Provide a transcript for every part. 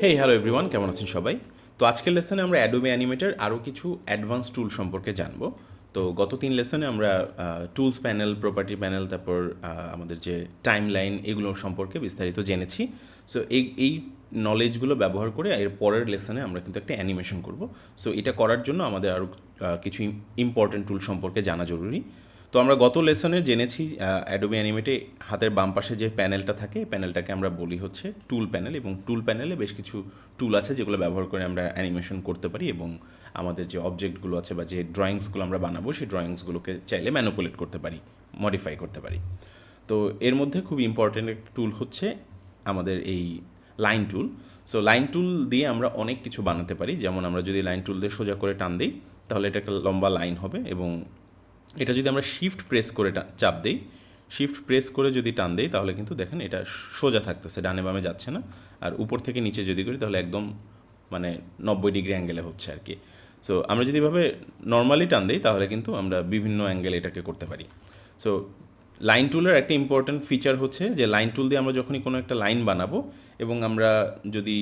Hey hello everyone, কেমন আছেন সবাই? তো আজকের লেসনে আমরা অ্যাডোবে অ্যানিমেটের আরও কিছু অ্যাডভান্স টুল সম্পর্কে জানবো। তো গত 3 লেসনে আমরা টুলস প্যানেল, প্রপার্টি প্যানেল, তারপর আমাদের যে টাইম লাইন, এগুলো সম্পর্কে বিস্তারিত জেনেছি। সো এই নলেজগুলো ব্যবহার করে এর পরের লেসনে আমরা কিন্তু একটা অ্যানিমেশন করব। সো এটা করার জন্য আমাদের আরও কিছু ইম্পর্টেন্ট টুল সম্পর্কে জানা জরুরি। তো আমরা গত লেসনে জেনেছি অ্যাডোবি অ্যানিমেটে হাতের বাম পাশে যে প্যানেলটা থাকে, এই প্যানেলটাকে আমরা বলি হচ্ছে টুল প্যানেল, এবং টুল প্যানেলে বেশ কিছু টুল আছে যেগুলো ব্যবহার করে আমরা অ্যানিমেশন করতে পারি, এবং আমাদের যে অবজেক্টগুলো আছে বা যে ড্রয়িংসগুলো আমরা বানাবো সেই ড্রয়িংসগুলোকে চাইলে ম্যানুপুলেট করতে পারি, মডিফাই করতে পারি। তো এর মধ্যে খুব ইম্পর্টেন্ট একটা টুল হচ্ছে আমাদের এই line tool. So line tool দিয়ে আমরা অনেক কিছু বানাতে পারি। যেমন আমরা যদি লাইন টুল দিয়ে সোজা করে টান দিই তাহলে এটা একটা লম্বা লাইন হবে, এবং এটা যদি আমরা শিফট প্রেস করে চাপ দিই, শিফট প্রেস করে যদি টান দিই তাহলে কিন্তু দেখেন এটা সোজা থাকতেছে, ডানে বামে যাচ্ছে না। আর উপর থেকে নিচে যদি করি তাহলে একদম মানে 90 ডিগ্রি অ্যাঙ্গেলে হচ্ছে আর কি। সো আমরা যদি এভাবে নর্মালি টান দিই তাহলে কিন্তু আমরা বিভিন্ন অ্যাঙ্গেলে এটাকে করতে পারি। সো লাইন টুলের একটা ইম্পর্ট্যান্ট ফিচার হচ্ছে যে লাইন টুল দিয়ে আমরা যখনই কোনো একটা লাইন বানাবো এবং আমরা যদি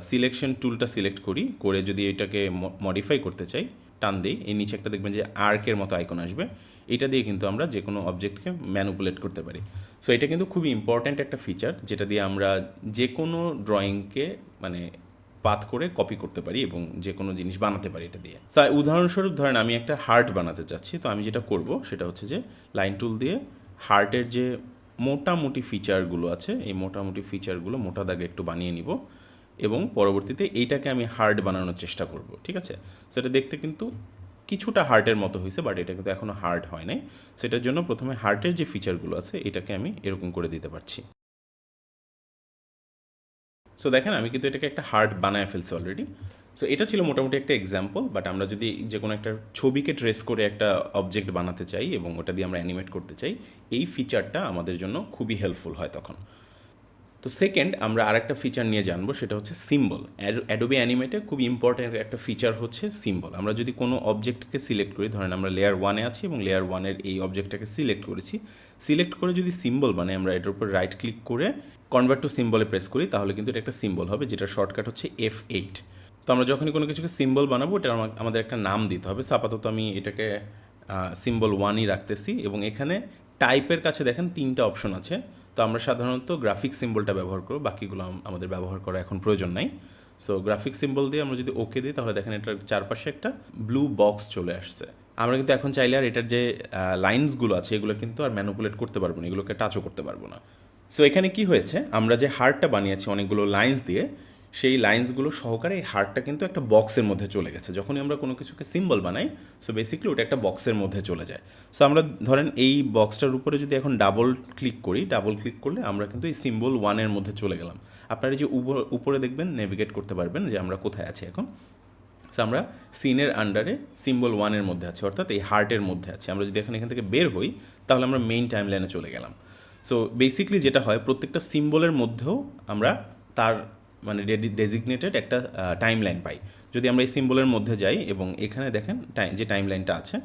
সিলেকশন টুলটা সিলেক্ট করে যদি এটাকে মডিফাই করতে চাই, টান দিই, এই নিচে একটা দেখবেন যে আর্কের মতো আইকন আসবে, এটা দিয়ে কিন্তু আমরা যে কোনো অবজেক্টকে ম্যানুপুলেট করতে পারি। সো এটা কিন্তু খুবই ইম্পর্ট্যান্ট একটা ফিচার, যেটা দিয়ে আমরা যে কোনো ড্রয়িংকে মানে পাথ করে কপি করতে পারি এবং যে কোনো জিনিস বানাতে পারি এটা দিয়ে। উদাহরণস্বরূপ ধরেন আমি একটা হার্ট বানাতে চাচ্ছি, তো আমি যেটা করব সেটা হচ্ছে যে লাইন টুল দিয়ে হার্টের যে মোটামুটি ফিচারগুলো আছে, এই মোটামুটি ফিচারগুলো মোটা দাগে একটু বানিয়ে নিব, এবং পরবর্তীতে এইটাকে আমি হার্ট বানানোর চেষ্টা করব। ঠিক আছে? সেটা দেখতে কিন্তু কিছুটা হার্টের মতো হয়েছে, বাট এটা কিন্তু এখনও হার্ট হয় নাই। সেটার জন্য প্রথমে হার্টের যে ফিচারগুলো আছে এটাকে আমি এরকম করে দিতে পারছি। সো দেখেন আমি কিন্তু এটাকে একটা হার্ট বানায় ফেলছি অলরেডি। সো এটা ছিল মোটামুটি একটা এক্সাম্পল, বাট আমরা যদি যে কোনো একটা ছবিকে ট্রেস করে একটা অবজেক্ট বানাতে চাই এবং ওটা দিয়ে আমরা অ্যানিমেট করতে চাই, এই ফিচারটা আমাদের জন্য খুবই হেল্পফুল হয় তখন। তো সেকেন্ড আমরা আরেকটা ফিচার নিয়ে জানবো, সেটা হচ্ছে সিম্বল। অ্যাডোবি অ্যানিমেটে খুব ইম্পর্ট্যান্ট একটা ফিচার হচ্ছে সিম্বল। আমরা যদি কোনো অবজেক্টকে সিলেক্ট করি, ধরেন আমরা লেয়ার 1-এ আছি এবং লেয়ার 1-এর এই অবজেক্টটাকে সিলেক্ট করেছি, সিলেক্ট করে যদি সিম্বল বানাই, আমরা এটার উপর রাইট ক্লিক করে কনভার্ট টু সিম্বলে প্রেস করি, তাহলে কিন্তু এটা একটা সিম্বল হবে, যেটার শর্টকাট হচ্ছে F8। তো আমরা যখনই কোনো কিছুকে সিম্বল বানাবো, এটা আমাদের একটা নাম দিতে হবে। সো আপাতত আমি এটাকে সিম্বল 1ই রাখতেছি, এবং এখানে টাইপের কাছে দেখেন 3টা অপশন আছে। তো আমরা সাধারণত গ্রাফিক সিম্বলটা ব্যবহার করব, বাকিগুলো আমাদের ব্যবহার করা এখন প্রয়োজন নাই। সো গ্রাফিক সিম্বল দিয়ে আমরা যদি ওকে দিই তাহলে দেখেন এটার চারপাশে একটা ব্লু বক্স চলে আসছে। আমরা কিন্তু এখন চাইলে আর এটার যে লাইন্সগুলো আছে এগুলো কিন্তু আর ম্যানুপুলেট করতে পারবো না, এগুলোকে টাচও করতে পারবো না। সো এখানে কি হয়েছে, আমরা যে হার্টটা বানিয়েছি অনেকগুলো লাইন্স দিয়ে, সেই লাইন্সগুলো সহকারে এই হার্টটা কিন্তু একটা বক্সের মধ্যে চলে গেছে। যখনই আমরা কোনো কিছুকে সিম্বল বানাই, সো বেসিক্যালি ওটা একটা বক্সের মধ্যে চলে যায়। সো আমরা ধরেন এই বক্সটার উপরে যদি এখন ডাবল ক্লিক করি, ডাবল ক্লিক করলে আমরা কিন্তু এই সিম্বল 1-এর মধ্যে চলে গেলাম। আপনারা যে উপরে দেখবেন নেভিগেট করতে পারবেন যে আমরা কোথায় আছি এখন। সো আমরা সিনের আন্ডারে সিম্বল 1-এর মধ্যে আছি, অর্থাৎ এই হার্টের মধ্যে আছি। আমরা যদি এখান থেকে বের হই তাহলে আমরা মেইন টাইম লাইনে চলে গেলাম। সো বেসিক্যালি যেটা হয়, প্রত্যেকটা সিম্বলের মধ্যেও আমরা তার মানে ডেজিগনেটেড একটা টাইম লাইন পাই। যদি আমরা এই সিম্বলের মধ্যে যাই এবং এখানে দেখেন যে টাইম লাইনটা আছে,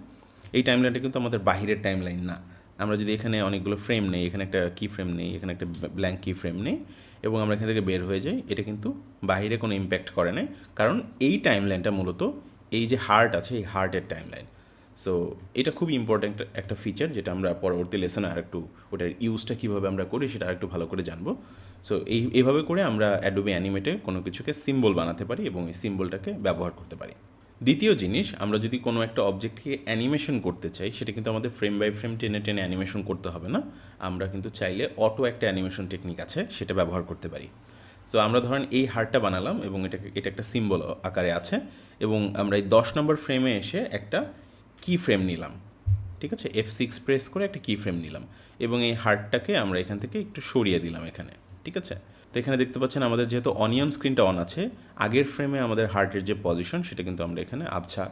এই টাইম লাইনটা কিন্তু আমাদের বাহিরের টাইম লাইন না। আমরা যদি এখানে অনেকগুলো ফ্রেম নেই, এখানে একটা কি ফ্রেম নেই, এখানে একটা ব্ল্যাঙ্ক কি ফ্রেম নেই, এবং আমরা এখান থেকে বের হয়ে যাই, এটা কিন্তু বাহিরে কোনো ইম্প্যাক্ট করে না, কারণ এই টাইম লাইনটা মূলত এই যে হার্ট আছে এই হার্টের টাইম লাইন। সো এটা খুবই ইম্পর্ট্যান্ট একটা ফিচার, যেটা আমরা পরবর্তী লেসনে আরেকটু ওটার ইউজটা কীভাবে আমরা করি সেটা আরেকটু ভালো করে জানবো। সো এইভাবে করে আমরা অ্যাডোবি অ্যানিমেটে কোনো কিছুকে সিম্বল বানাতে পারি এবং এই সিম্বলটাকে ব্যবহার করতে পারি। দ্বিতীয় জিনিস, আমরা যদি কোনো একটা অবজেক্টকে অ্যানিমেশন করতে চাই, সেটা কিন্তু আমাদের ফ্রেম বাই ফ্রেম টেনে টেনে অ্যানিমেশন করতে হবে না। আমরা কিন্তু চাইলে অটো একটা অ্যানিমেশন টেকনিক আছে, সেটা ব্যবহার করতে পারি। তো আমরা ধরেন এই হার্টটা বানালাম এবং এটা একটা সিম্বল আকারে আছে, এবং আমরা এই 10 নম্বর ফ্রেমে এসে একটা কি ফ্রেম নিলাম। ঠিক আছে? F6 প্রেস করে একটা কি ফ্রেম নিলাম, এবং এই হার্টটাকে আমরা এখান থেকে একটু সরিয়ে দিলাম এখানে। ঠিক আছে? তো এখানে দেখতে পাচ্ছেন আমাদের যেহেতু অনিয়ন স্ক্রিনটা অন আছে, আগের ফ্রেমে আমাদের হার্টের যে পজিশন সেটা কিন্তু আমরা এখানে আবছা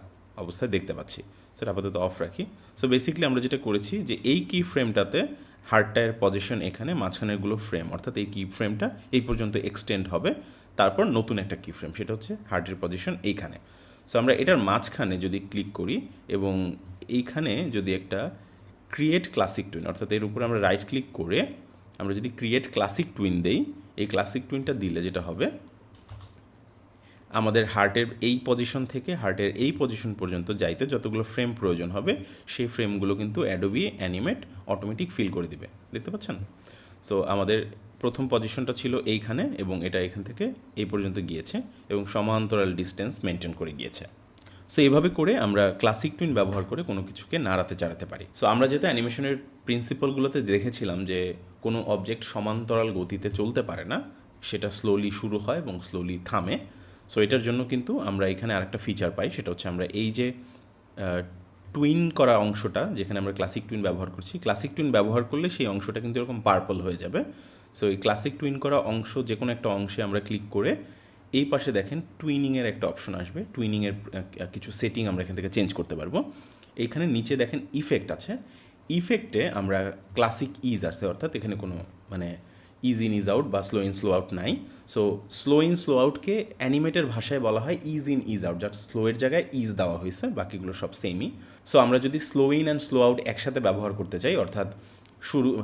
অবস্থায় দেখতে পাচ্ছি। সেটা আপাতত অফ রাখি। সো বেসিক্যালি আমরা যেটা করেছি যে এই কি ফ্রেমটাতে হার্টটার পজিশন এখানে, মাঝখানেরগুলো ফ্রেম, অর্থাৎ এই কি ফ্রেমটা এই পর্যন্ত এক্সটেন্ড হবে, তারপর নতুন একটা কি ফ্রেম, সেটা হচ্ছে হার্টের পজিশন এইখানে। সো আমরা এটার মাঝখানে যদি ক্লিক করি এবং এইখানে যদি একটা ক্রিয়েট ক্লাসিক টুইন, অর্থাৎ এর উপরে আমরা রাইট ক্লিক করে আমরা যদি ক্রিয়েট ক্লাসিক টুইন দেই, এই ক্লাসিক টুইনটা দিলে যেটা হবে, আমাদের হার্টের এই পজিশন থেকে হার্টের এই পজিশন পর্যন্ত যাইতে যতগুলো ফ্রেম প্রয়োজন হবে সেই ফ্রেমগুলো কিন্তু অ্যাডোবি অ্যানিমেট অটোমেটিক ফিল করে দিবে, দেখতে পাচ্ছেন। সো আমাদের প্রথম পজিশনটা ছিল এইখানে এবং এটা এখান থেকে এই পর্যন্ত গিয়েছে এবং সমান্তরাল ডিস্টেন্স মেনটেন করে গিয়েছে। সো এইভাবে করে আমরা ক্লাসিক টুইন ব্যবহার করে কোনো কিছুকে নাড়াতে চাড়াতে পারি। সো আমরা যেহেতু অ্যানিমেশনের প্রিন্সিপালগুলোতে দেখেছিলাম যে কোনো অবজেক্ট সমান্তরাল গতিতে চলতে পারে না, সেটা স্লোলি শুরু হয় এবং স্লোলি থামে। সো এটার জন্য কিন্তু আমরা এখানে আরেকটা ফিচার পাই, সেটা হচ্ছে আমরা এই যে টুইন করা অংশটা যেখানে আমরা ক্লাসিক টুইন ব্যবহার করছি, ক্লাসিক টুইন ব্যবহার করলে সেই অংশটা কিন্তু এরকম পার্পল হয়ে যাবে। সো এই ক্লাসিক টুইন করা অংশ যে কোনো একটা অংশে আমরা ক্লিক করে এই পাশে দেখেন টুইনিংয়ের একটা অপশন আসবে, টুইনিংয়ের কিছু সেটিং আমরা এখান থেকে চেঞ্জ করতে পারবো। এইখানে নিচে দেখেন ইফেক্ট আছে, ইফেক্টে আমরা ক্লাসিক ইজ আছে, অর্থাৎ এখানে কোনো মানে ইজ ইন ইজ আউট বা স্লো ইন স্লো আউট নাই। সো স্লো ইন স্লো আউটকে অ্যানিমেটের ভাষায় বলা হয় ইজ ইন ইজ আউট, যার স্লোয়ের জায়গায় ইজ দেওয়া হয়েছে, বাকিগুলো সব সেমই। সো আমরা যদি slow in and slow out একসাথে ব্যবহার করতে চাই, অর্থাৎ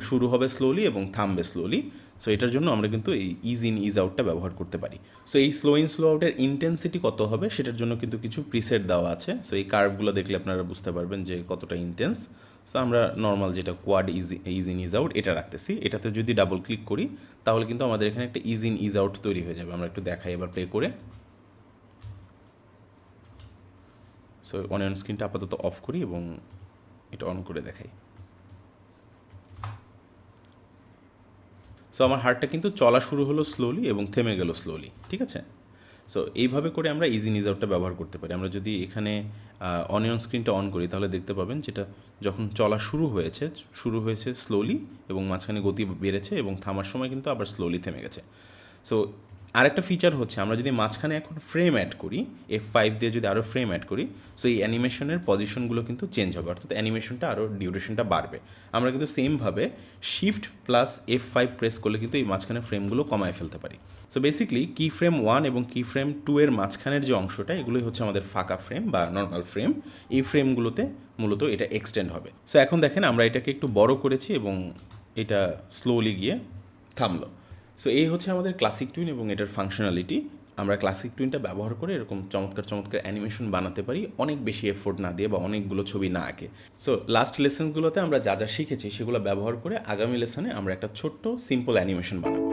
শুরু হবে স্লোলি এবং থামবে স্লোলি, সো এটার জন্য আমরা কিন্তু এই ইজ ইন ইজ আউটটা ব্যবহার করতে পারি। সো এই স্লো ইন স্লো আউটের ইন্টেন্সিটি কত হবে সেটার জন্য কিন্তু কিছু প্রিসেট দেওয়া আছে। সো এই কার্ভগুলো দেখলে আপনারা বুঝতে পারবেন যে কতটা ইন্টেন্স। সো আমরা নর্মাল যেটা quad is in is out এটা রাখতেছি, এটাতে যদি ডাবল ক্লিক করি তাহলে কিন্তু আমাদের এখানে একটা ইজ ইন ইজ আউট তৈরি হয়ে যাবে। আমরা একটু দেখাই এবার প্লে করে। সো অন স্ক্রিনটা আপাতত অফ করি এবং এটা অন করে দেখাই। সো আমার হার্টটা কিন্তু চলা শুরু হলো স্লোলি এবং থেমে গেল স্লোলি, ঠিক আছে। সো এইভাবে করে আমরা ইজি নিজ আউটটা ব্যবহার করতে পারি। আমরা যদি এখানে অনিয়ন স্ক্রিনটা অন করি তাহলে দেখতে পাবেন যেটা যখন চলা শুরু হয়েছে স্লোলি এবং মাঝখানে গতি বেড়েছে এবং থামার সময় কিন্তু আবার স্লোলি থেমে গেছে। সো আরেকটা ফিচার হচ্ছে আমরা যদি মাঝখানে এখন ফ্রেম অ্যাড করি, F5 দিয়ে যদি আরও ফ্রেম অ্যাড করি, সো এই অ্যানিমেশনের পজিশনগুলো কিন্তু চেঞ্জ হবে, অর্থাৎ অ্যানিমেশনটা আরও ডিউরেশনটা বাড়বে। আমরা কিন্তু সেমভাবে শিফট প্লাস F5 প্রেস করলে কিন্তু এই মাঝখানে ফ্রেমগুলো কমায় ফেলতে পারি। সো বেসিক্যালি কি ফ্রেম 1 এবং কি ফ্রেম 2 এর মাঝখানের যে অংশটা, এগুলোই হচ্ছে আমাদের ফাঁকা ফ্রেম বা নর্মাল ফ্রেম। এই ফ্রেমগুলোতে মূলত এটা এক্সটেন্ড হবে। সো এখন দেখেন আমরা এটাকে একটু বড় করেছি এবং এটা স্লোলি গিয়ে থামলো। সো এই হচ্ছে আমাদের ক্লাসিক টুইন এবং এটার ফাংশনালিটি। আমরা ক্লাসিক টুইনটা ব্যবহার করে এরকম চমৎকার চমৎকার অ্যানিমেশন বানাতে পারি, অনেক বেশি এফোর্ট না দিয়ে বা অনেকগুলো ছবি না আঁকে। সো লাস্ট লেসনগুলোতে আমরা যা যা শিখেছি সেগুলো ব্যবহার করে আগামী লেসনে আমরা একটা ছোট্ট সিম্পল অ্যানিমেশন বানাবো।